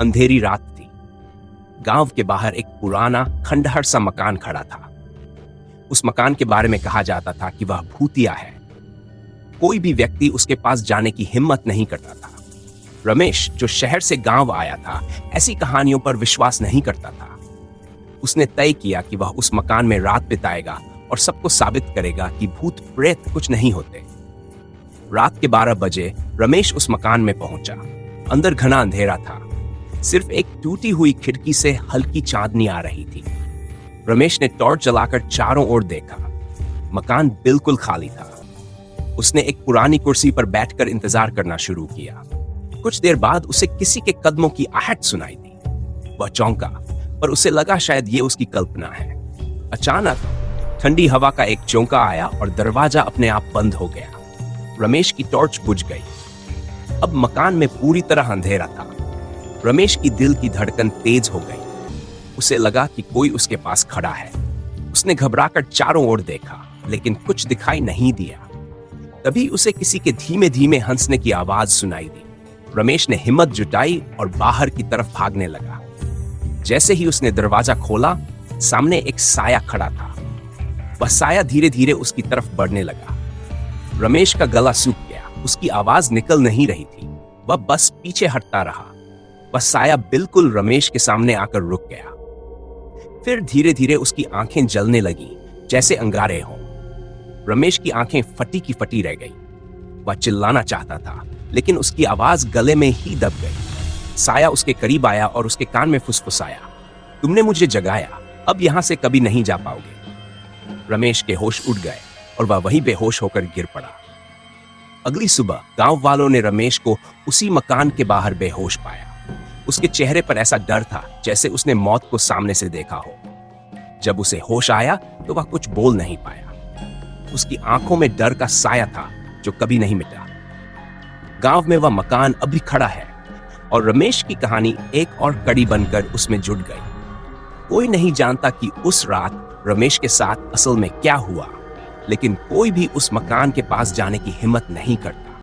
अंधेरी रात थी। गांव के बाहर एक पुराना खंडहर सा मकान खड़ा था। उस मकान के बारे में कहा जाता था कि वह भूतिया है। कोई भी व्यक्ति उसके पास जाने की हिम्मत नहीं करता था। रमेश, जो शहर से गांव आया था, ऐसी कहानियों पर विश्वास नहीं करता था। उसने तय किया कि वह उस मकान में रात बिताएगा और सबको साबित करेगा कि भूत प्रेत कुछ नहीं होते। रात के 12 बजे रमेश उस मकान में पहुंचा। अंदर घना अंधेरा था। सिर्फ एक टूटी हुई खिड़की से हल्की चांदनी आ रही थी। रमेश ने टॉर्च जलाकर चारों ओर देखा। मकान बिल्कुल खाली था। उसने एक पुरानी कुर्सी पर बैठकर इंतजार करना शुरू किया। कुछ देर बाद उसे किसी के कदमों की आहट सुनाई दी। वह चौंका, पर उसे लगा शायद ये उसकी कल्पना है। अचानक ठंडी हवा का एक झोंका आया और दरवाजा अपने आप बंद हो गया। रमेश की टॉर्च बुझ गई। अब मकान में पूरी तरह अंधेरा था। रमेश की दिल की धड़कन तेज हो गई। उसे लगा कि कोई उसके पास खड़ा है। उसने घबराकर चारों ओर देखा, लेकिन कुछ दिखाई नहीं दिया। तभी उसे किसी के धीमे धीमे हंसने की आवाज सुनाई दी। रमेश ने हिम्मत जुटाई और बाहर की तरफ भागने लगा। जैसे ही उसने दरवाजा खोला, सामने एक साया खड़ा था। वह साया धीरे धीरे उसकी तरफ बढ़ने लगा। रमेश का गला सूख गया। उसकी आवाज निकल नहीं रही थी। वह बस पीछे हटता रहा। वह साया बिल्कुल रमेश के सामने आकर रुक गया। फिर धीरे धीरे उसकी आंखें जलने लगी, जैसे अंगारे हों। रमेश की आंखें फटी की फटी रह गई। वह चिल्लाना चाहता था, लेकिन उसकी आवाज गले में ही दब गई। साया उसके करीब आया और उसके कान में फुसफुसाया, तुमने मुझे जगाया, अब यहां से कभी नहीं जा पाओगे। रमेश के होश उड़ गए और वह वहीं बेहोश होकर गिर पड़ा। अगली सुबह गांव वालों ने रमेश को उसी मकान के बाहर बेहोश पाया। उसके चेहरे पर ऐसा डर था जैसे उसने मौत को सामने से देखा हो। जब उसे होश आया तो वह कुछ बोल नहीं पाया। उसकी आंखों में डर का साया था जो कभी नहीं मिटा। गांव में वह मकान अभी खड़ा है और रमेश की कहानी एक और कड़ी बनकर उसमें जुड़ गई। कोई नहीं जानता कि उस रात रमेश के साथ असल में क्या हुआ, लेकिन कोई भी उस मकान के पास जाने की हिम्मत नहीं करता।